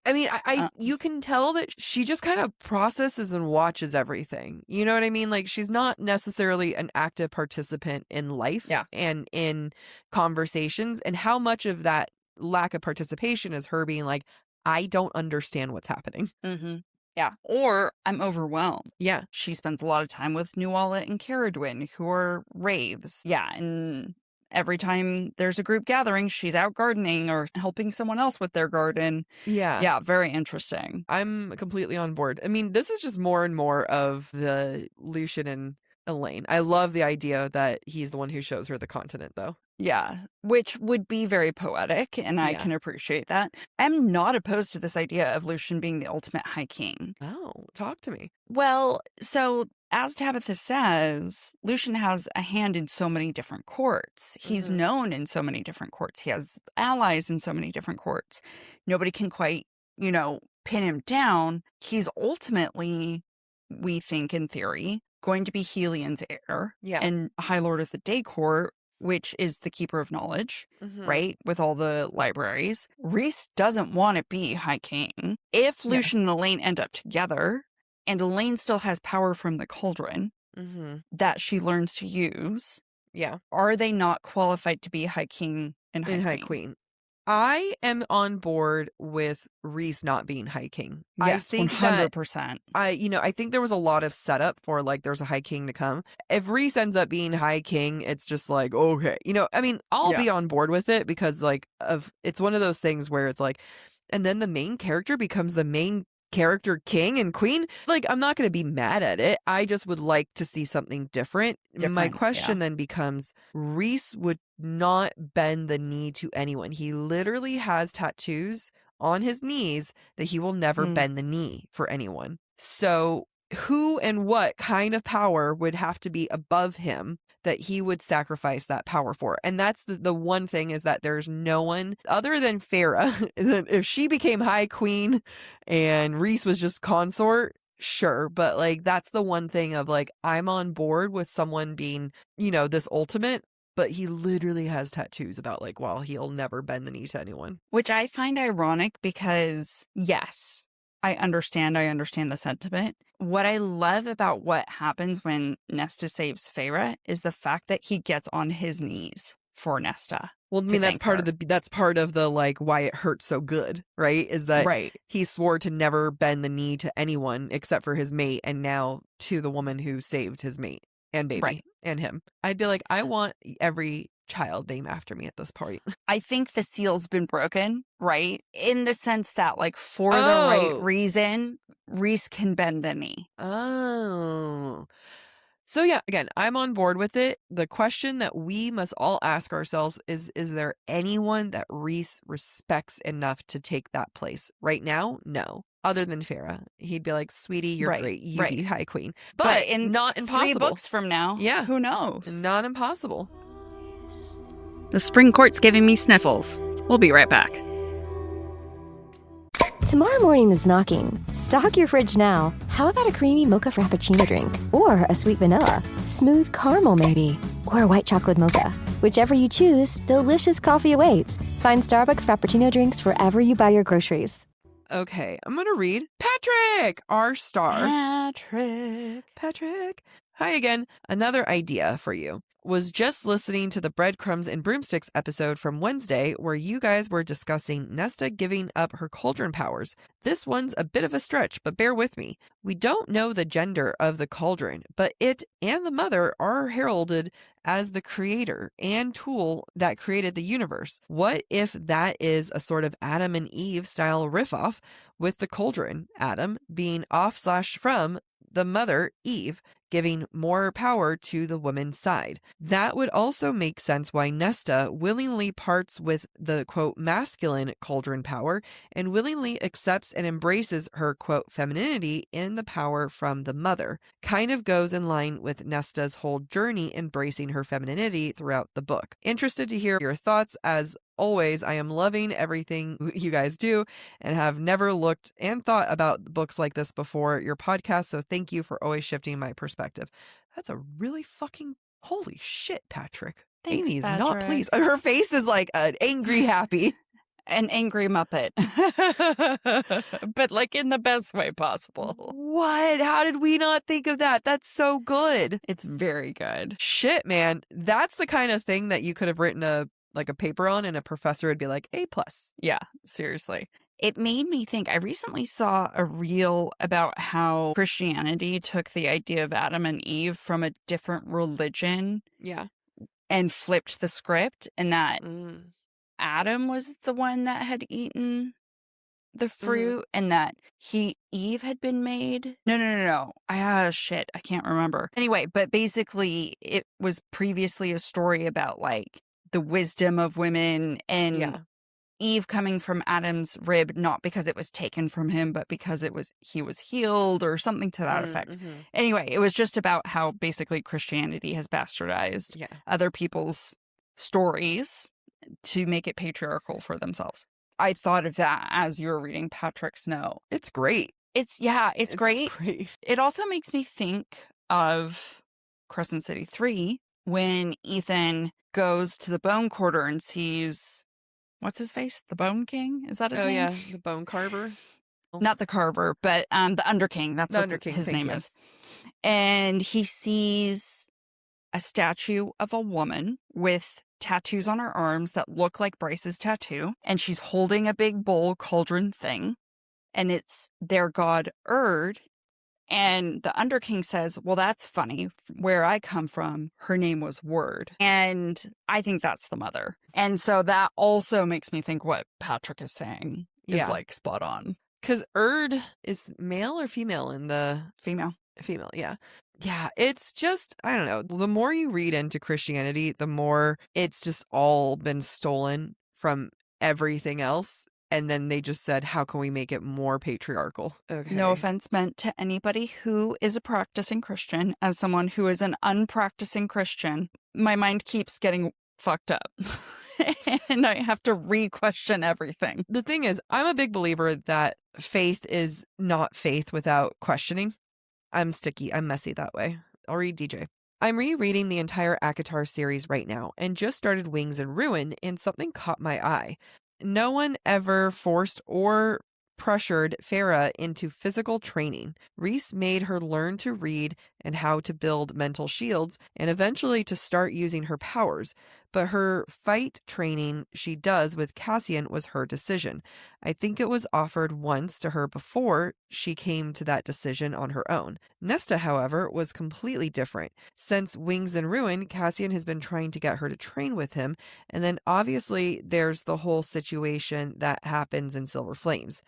I mean, you can tell that she just kind of processes and watches everything. You know what I mean? Like, she's not necessarily an active participant in life and in conversations. And how much of that lack of participation is her being like, I don't understand what's happening. Mm-hmm. Yeah. Or I'm overwhelmed. Yeah. She spends a lot of time with Nuala and Caradwyn, who are raves. Yeah. And every time there's a group gathering, she's out gardening or helping someone else with their garden. Yeah. Yeah. Very interesting. I'm completely on board. I mean, this is just more and more of the Lucien and Elaine. I love the idea that he's the one who shows her the continent, though. Yeah, which would be very poetic, and I can appreciate that. I'm not opposed to this idea of Lucien being the ultimate High King. Oh, talk to me. Well, so as Tabitha says, Lucien has a hand in so many different courts. He's known in so many different courts. He has allies in so many different courts. Nobody can quite, pin him down. He's ultimately, we think in theory, going to be Helion's heir and High Lord of the Day Court, which is the keeper of knowledge, right? With all the libraries. Rhys doesn't want to be High King. If Lucien and Elaine end up together, and Elaine still has power from the cauldron that she learns to use, are they not qualified to be High King and High Queen? I am on board with Rhys not being High King. Yes, I think 100%. I think there was a lot of setup for like there's a High King to come. If Rhys ends up being High King, it's just like, okay. I mean, I'll be on board with it because like it's one of those things where it's like, and then the main character becomes the main character king and queen. Like, I'm not going to be mad at it. I just would like to see something different. My question then becomes, Rhys would not bend the knee to anyone. He literally has tattoos on his knees that he will never bend the knee for anyone. So who and what kind of power would have to be above him that he would sacrifice that power for? And that's the one thing, is that there's no one other than Farah. If she became High Queen and Rhys was just consort, sure. But like, that's the one thing of like, I'm on board with someone being, this ultimate, but he literally has tattoos about like, well, he'll never bend the knee to anyone. Which I find ironic because, yes, I understand the sentiment. What I love about what happens when Nesta saves Farah is the fact that he gets on his knees for Nesta. Well, I mean, that's part of the like why it hurts so good, right? Is that he swore to never bend the knee to anyone except for his mate, and now to the woman who saved his mate and baby and him. I'd be like, I want every child named after me at this point. I think the seal's been broken, right? In the sense that, like, for the right reason, Rhys can bend the knee. Oh. So yeah, again, I'm on board with it. The question that we must all ask ourselves is there anyone that Rhys respects enough to take that place? Right now, no. Other than Farah. He'd be like, sweetie, you're great. You be High Queen. But not impossible. 3 books from now, who knows? Not impossible. The spring court's giving me sniffles. We'll be right back. Tomorrow morning is knocking. Stock your fridge now. How about a creamy mocha frappuccino drink? Or a sweet vanilla? Smooth caramel, maybe? Or a white chocolate mocha? Whichever you choose, delicious coffee awaits. Find Starbucks Frappuccino drinks wherever you buy your groceries. Okay, I'm going to read Patrick, our star. Patrick. Hi again. Another idea for you. Was just listening to the Breadcrumbs and Broomsticks episode from Wednesday where you guys were discussing Nesta giving up her cauldron powers. This one's a bit of a stretch, but bear with me. We don't know the gender of the cauldron, but it and the mother are heralded as the creator and tool that created the universe. What if that is a sort of Adam and Eve style riff-off with the cauldron, Adam being off/from the mother, Eve, giving more power to the woman's side? That would also make sense why Nesta willingly parts with the, quote, masculine cauldron power and willingly accepts and embraces her, quote, femininity in the power from the mother. Kind of goes in line with Nesta's whole journey embracing her femininity throughout the book. Interested to hear your thoughts. As always, I am loving everything you guys do and have never looked and thought about books like this before your podcast, so thank you for always shifting my perspective. That's a really fucking holy shit, Patrick. Thanks, Amy's Patrick. not pleased. Her face is like an angry happy. An angry Muppet. But like in the best way possible. What? How did we not think of that? That's so good. It's very good. Shit, man. That's the kind of thing that you could have written a paper on and a professor would be like, A+. Yeah, seriously. It made me think. I recently saw a reel about how Christianity took the idea of Adam and Eve from a different religion. Yeah. And flipped the script, and that Adam was the one that had eaten the fruit and that Eve had been made. No. Shit. I can't remember. Anyway, but basically it was previously a story about like the wisdom of women and Eve coming from Adam's rib, not because it was taken from him, but because he was healed or something to that effect. Anyway, it was just about how basically Christianity has bastardized other people's stories to make it patriarchal for themselves. I thought of that as you were reading Patrick's note. It's great. It's great. It also makes me think of Crescent City 3 when Ethan goes to the Bone Quarter and sees, what's his face? The Bone King? Is that his name? Oh, yeah. The Bone Carver. Not the Carver, but the Underking. That's what his name is. And he sees a statue of a woman with tattoos on her arms that look like Bryce's tattoo. And she's holding a big bowl cauldron thing. And it's their god Erd. And the Underking says, well, that's funny. Where I come from, her name was Word. And I think that's the mother. And so that also makes me think what Patrick is saying is like spot on. Because Erd is male or female in the... Female. Female, yeah. Yeah, it's just, I don't know. The more you read into Christianity, the more it's just all been stolen from everything else. And then they just said, how can we make it more patriarchal? Okay. No offense meant to anybody who is a practicing Christian. As someone who is an unpracticing Christian, my mind keeps getting fucked up. And I have to re-question everything. The thing is, I'm a big believer that faith is not faith without questioning. I'm sticky. I'm messy that way. I'll read DJ. I'm rereading the entire ACOTAR series right now and just started Wings and Ruin, and something caught my eye. No one ever forced or pressured Farah into physical training. Reese made her learn to read and how to build mental shields and eventually to start using her powers. But her fight training she does with Cassian was her decision. I think it was offered once to her before she came to that decision on her own. Nesta, however, was completely different. Since Wings and Ruin, Cassian has been trying to get her to train with him, and then obviously there's the whole situation that happens in Silver Flames.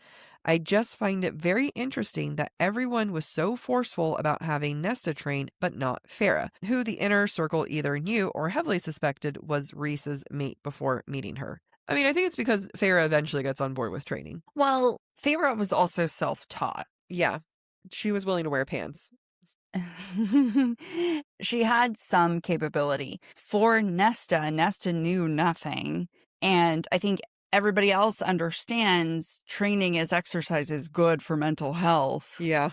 I just find it very interesting that everyone was so forceful about having Nesta train, but not Farah, who the inner circle either knew or heavily suspected was Reese's mate before meeting her. I mean, I think it's because Farah eventually gets on board with training. Well, Farah was also self-taught. Yeah, she was willing to wear pants. She had some capability. For Nesta, Nesta knew nothing. And I think everybody else understands training as exercise is good for mental health. Yeah.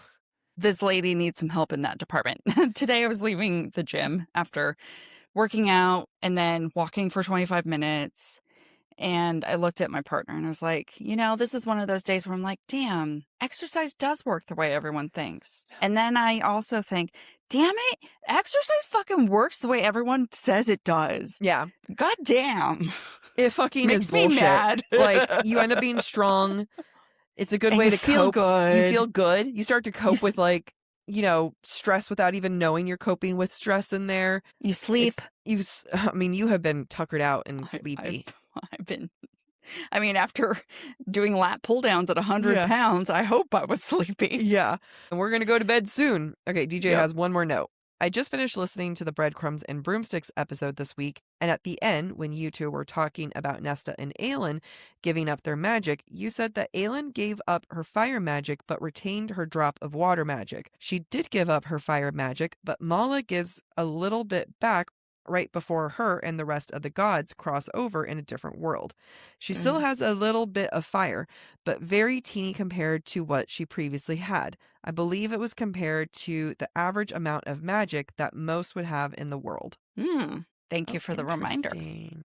This lady needs some help in that department. Today I was leaving the gym after working out and then walking for 25 minutes. And I looked at my partner and I was like, you know, this is one of those days where I'm like, damn, exercise does work the way everyone thinks. And then I also think, damn it, exercise fucking works the way everyone says it does. Yeah. God damn. It fucking Makes is bullshit. me mad. Like, you end up being strong. It's a good And way you to feel cope. good. You feel good. You start to cope with, like, you know, stress without even knowing you're coping with stress in there. You sleep. You have been tuckered out and sleepy. I mean, after doing lat pull downs at 100 pounds, I hope I was sleepy. Yeah. And we're going to go to bed soon. Okay, DJ has one more note. I just finished listening to the Breadcrumbs and Broomsticks episode this week, and at the end, when you two were talking about Nesta and Aelin giving up their magic, you said that Aelin gave up her fire magic but retained her drop of water magic. She did give up her fire magic, but Mala gives a little bit back right before her and the rest of the gods cross over in a different world. She still has a little bit of fire, but very teeny compared to what she previously had. I believe it was compared to the average amount of magic that most would have in the world. Thank you for the reminder.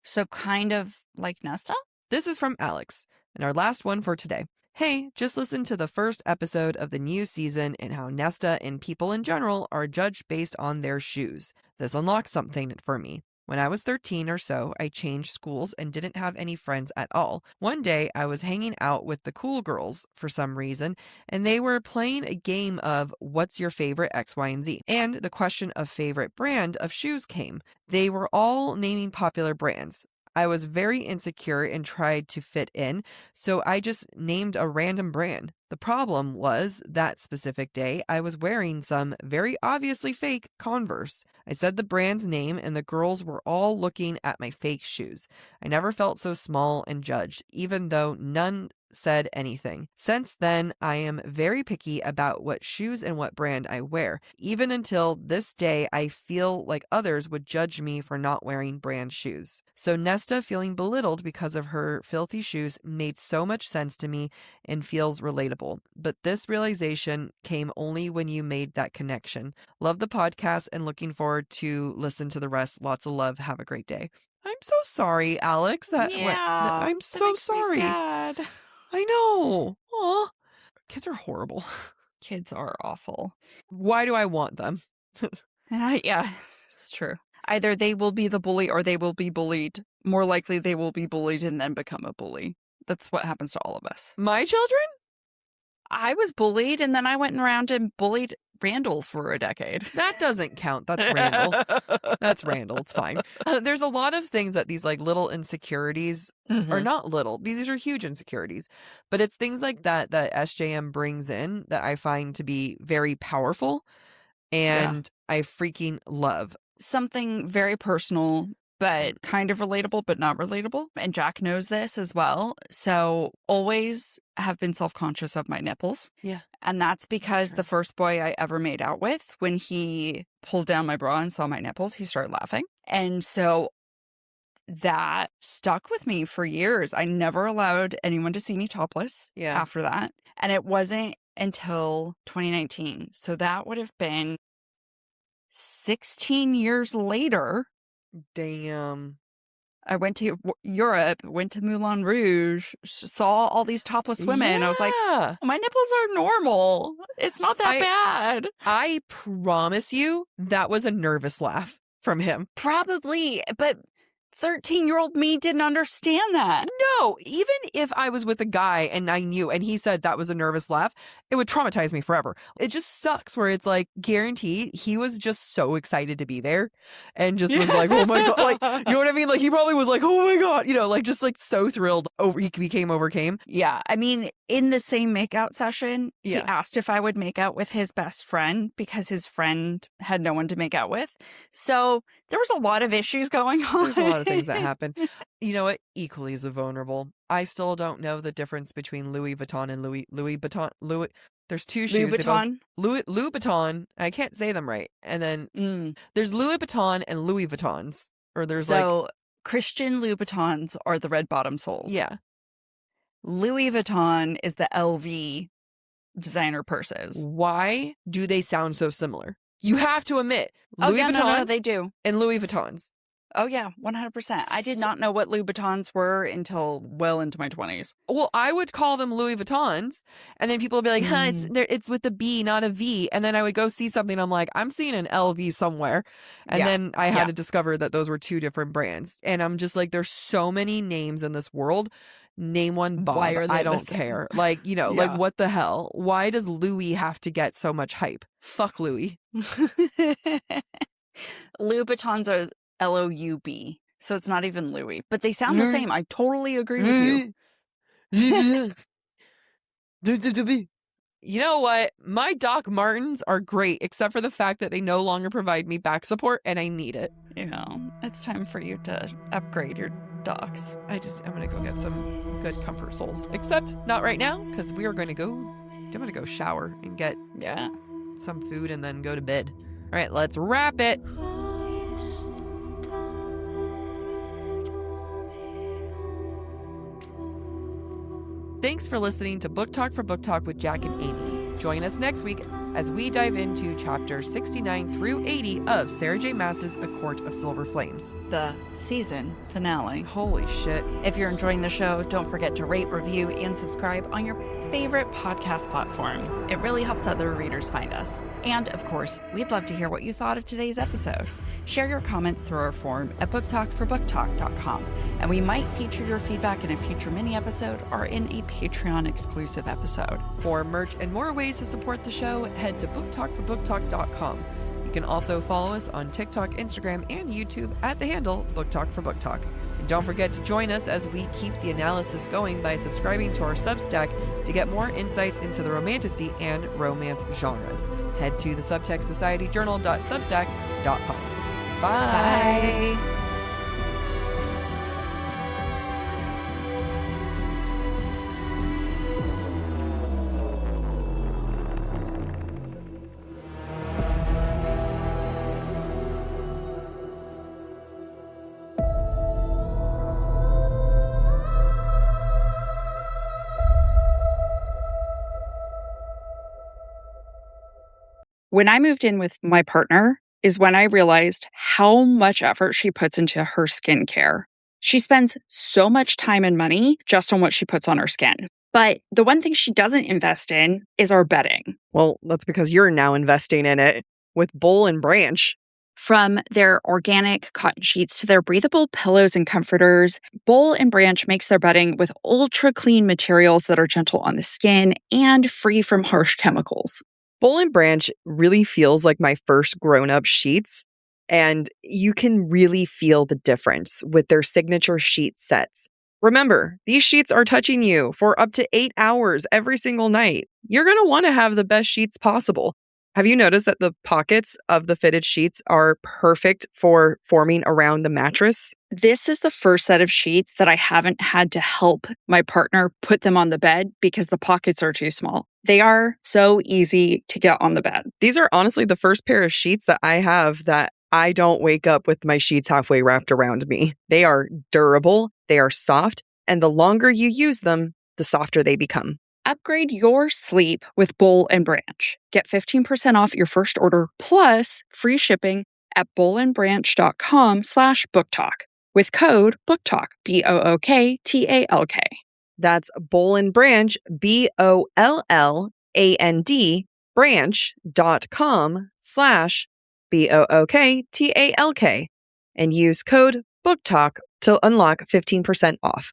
So kind of like Nesta? This is from Alex, and our last one for today. Hey, just listen to the first episode of the new season and how Nesta and people in general are judged based on their shoes. This unlocks something for me. When I was 13 or so, I changed schools and didn't have any friends at all. One day, I was hanging out with the cool girls for some reason, and they were playing a game of what's your favorite X, Y, and Z. And the question of favorite brand of shoes came. They were all naming popular brands. I was very insecure and tried to fit in, so I just named a random brand. The problem was, that specific day, I was wearing some very obviously fake Converse. I said the brand's name and the girls were all looking at my fake shoes. I never felt so small and judged, even though none said anything. Since then, I am very picky about what shoes and what brand I wear. Even until this day, I feel like others would judge me for not wearing brand shoes. So Nesta feeling belittled because of her filthy shoes made so much sense to me and feels relatable. But this realization came only when you made that connection. Love the podcast and looking forward to listen to the rest. Lots of love. Have a great day. I'm so sorry, Alex. I'm so sorry. Sad. I know. Aw. Kids are horrible. Kids are awful. Why do I want them? Yeah, it's true. Either they will be the bully or they will be bullied. More likely they will be bullied and then become a bully. That's what happens to all of us. My children? I was bullied and then I went around and bullied Randall for a decade. That doesn't count. That's Randall. That's Randall. It's fine. There's a lot of things that these like little insecurities are not little. These are huge insecurities. But it's things like that SJM brings in that I find to be very powerful and I freaking love. Something very personal, but kind of relatable, but not relatable. And Jack knows this as well. So always have been self-conscious of my nipples. Yeah. And that's because the first boy I ever made out with, when he pulled down my bra and saw my nipples, he started laughing. And so that stuck with me for years. I never allowed anyone to see me topless after that. And it wasn't until 2019. So that would have been 16 years later. Damn. I went to Europe, went to Moulin Rouge, saw all these topless women. I was like, oh, my nipples are normal. It's not that bad. I promise you that was a nervous laugh from him. Probably, but 13-year-old me didn't understand that. No, even if I was with a guy and I knew and he said that was a nervous laugh, it would traumatize me forever. It just sucks where it's like guaranteed he was just so excited to be there and just was like, oh my God. Like, you know what I mean? Like he probably was like, oh my God, you know, like just like so thrilled he overcame. Yeah. I mean, in the same makeout session, he asked if I would make out with his best friend because his friend had no one to make out with. So there was a lot of issues going on. There's a lot of things that happen. You know what? Equally as vulnerable. I still don't know the difference between Louis Vuitton and Louis Vuitton. There's two shoes. Louis Vuitton. I can't say them right. And then there's Louis Vuitton and Louis Vuittons. Or there's Christian Louboutins are the red bottom soles. Yeah. Louis Vuitton is the LV designer purses. Why do they sound so similar? You have to admit, Louis Vuittons no, they do. And Louis Vuittons. Oh, yeah, 100%. I did not know what Louboutins were until well into my 20s. Well, I would call them Louis Vuittons, and then people would be like, it's with a B, not a V. And then I would go see something, I'm like, I'm seeing an LV somewhere. And then I had to discover that those were two different brands. And I'm just like, there's so many names in this world. Name one Bob. Why are they I don't care. Like, you know, like what the hell? Why does Louis have to get so much hype? Fuck Louis. Louboutins are LOUB, so it's not even Louis, but they sound the same. I totally agree with you. You know what? My Doc Martens are great, except for the fact that they no longer provide me back support, and I need it. You know, it's time for you to upgrade your Docs. I'm gonna go get some good comfort soles. Except not right now, because I'm gonna go shower and get some food and then go to bed. All right, let's wrap it. Thanks for listening to Book Talk for Book Talk with Jack and Amy. Join us next week as we dive into chapters 69 through 80 of Sarah J. Maas's A Court of Silver Flames. The season finale. Holy shit. If you're enjoying the show, don't forget to rate, review, and subscribe on your favorite podcast platform. It really helps other readers find us. And, of course, we'd love to hear what you thought of today's episode. Share your comments through our form at BookTokForBookTok.com, and we might feature your feedback in a future mini-episode or in a Patreon-exclusive episode. For merch and more ways to support the show, head to BookTokForBookTok.com. You can also follow us on TikTok, Instagram, and YouTube at the handle BookTokForBookTok. And don't forget to join us as we keep the analysis going by subscribing to our Substack to get more insights into the romantasy and romance genres. Head to the subtextsocietyjournal.substack.com. Bye. When I moved in with my partner is when I realized how much effort she puts into her skincare. She spends so much time and money just on what she puts on her skin. But the one thing she doesn't invest in is our bedding. Well, that's because you're now investing in it with Bowl and Branch. From their organic cotton sheets to their breathable pillows and comforters, Boll & Branch makes their bedding with ultra-clean materials that are gentle on the skin and free from harsh chemicals. Boll & Branch really feels like my first grown-up sheets, and you can really feel the difference with their signature sheet sets. Remember, these sheets are touching you for up to 8 hours every single night. You're going to want to have the best sheets possible. Have you noticed that the pockets of the fitted sheets are perfect for forming around the mattress? This is the first set of sheets that I haven't had to help my partner put them on the bed because the pockets are too small. They are so easy to get on the bed. These are honestly the first pair of sheets that I have that I don't wake up with my sheets halfway wrapped around me. They are durable, they are soft, and the longer you use them, the softer they become. Upgrade your sleep with Boll & Branch. Get 15% off your first order plus free shipping at bollandbranch.com/BookTok with code BookTalk, BookTalk. That's Boll & Branch, BOLLAND, branch.com/BookTalk and use code BookTalk to unlock 15% off.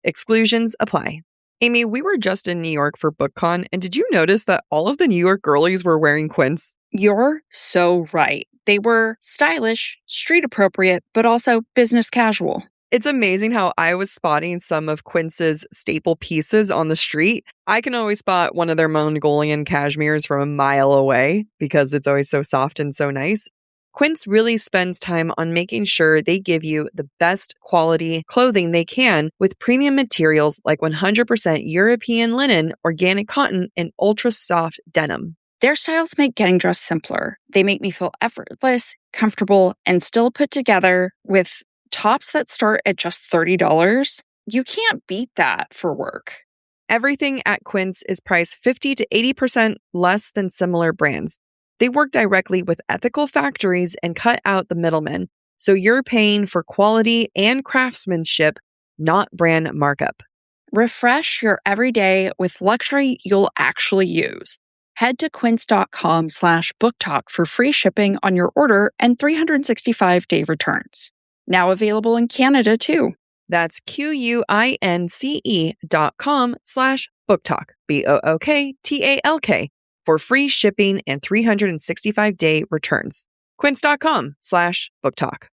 Exclusions apply. Amy, we were just in New York for BookCon, and did you notice that all of the New York girlies were wearing quints? You're so right. They were stylish, street appropriate, but also business casual. It's amazing how I was spotting some of Quince's staple pieces on the street. I can always spot one of their Mongolian cashmeres from a mile away because it's always so soft and so nice. Quince really spends time on making sure they give you the best quality clothing they can with premium materials like 100% European linen, organic cotton, and ultra soft denim. Their styles make getting dressed simpler. They make me feel effortless, comfortable, and still put together with tops that start at just $30. You can't beat that for work. Everything at Quince is priced 50 to 80% less than similar brands. They work directly with ethical factories and cut out the middlemen, so you're paying for quality and craftsmanship, not brand markup. Refresh your everyday with luxury you'll actually use. Head to quince.com/BookTalk for free shipping on your order and 365-day returns. Now available in Canada too. That's QUINCE.com/BookTalk, BookTalk, for free shipping and 365-day returns. Quince.com/BookTalk.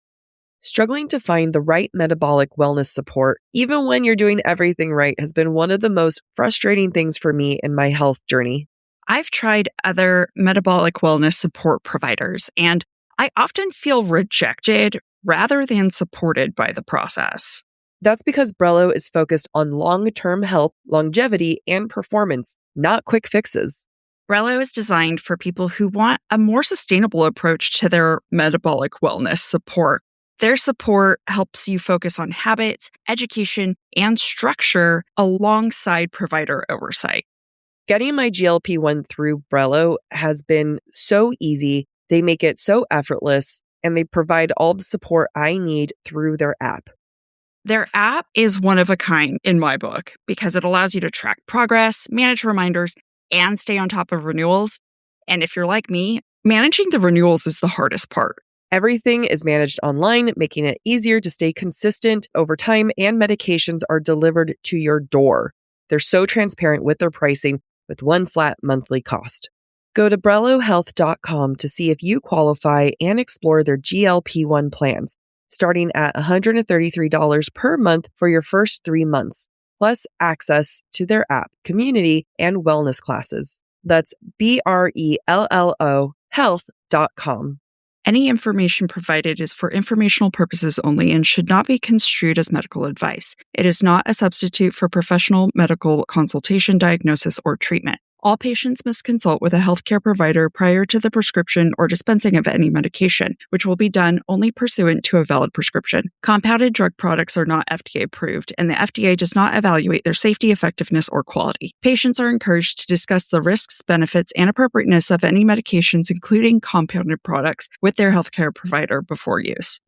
Struggling to find the right metabolic wellness support, even when you're doing everything right, has been one of the most frustrating things for me in my health journey. I've tried other metabolic wellness support providers, and I often feel rejected rather than supported by the process. That's because Brello is focused on long-term health, longevity, and performance, not quick fixes. Brello is designed for people who want a more sustainable approach to their metabolic wellness support. Their support helps you focus on habits, education, and structure alongside provider oversight. Getting my GLP-1 through Brello has been so easy. They make it so effortless, and they provide all the support I need through their app. Their app is one of a kind in my book because it allows you to track progress, manage reminders, and stay on top of renewals. And if you're like me, managing the renewals is the hardest part. Everything is managed online, making it easier to stay consistent over time, and medications are delivered to your door. They're so transparent with their pricing with one flat monthly cost. Go to BrelloHealth.com to see if you qualify and explore their GLP-1 plans, starting at $133 per month for your first 3 months, plus access to their app, community, and wellness classes. That's BRELLO health.com. Any information provided is for informational purposes only and should not be construed as medical advice. It is not a substitute for professional medical consultation, diagnosis, or treatment. All patients must consult with a healthcare provider prior to the prescription or dispensing of any medication, which will be done only pursuant to a valid prescription. Compounded drug products are not FDA approved, and the FDA does not evaluate their safety, effectiveness, or quality. Patients are encouraged to discuss the risks, benefits, and appropriateness of any medications, including compounded products, with their healthcare provider before use.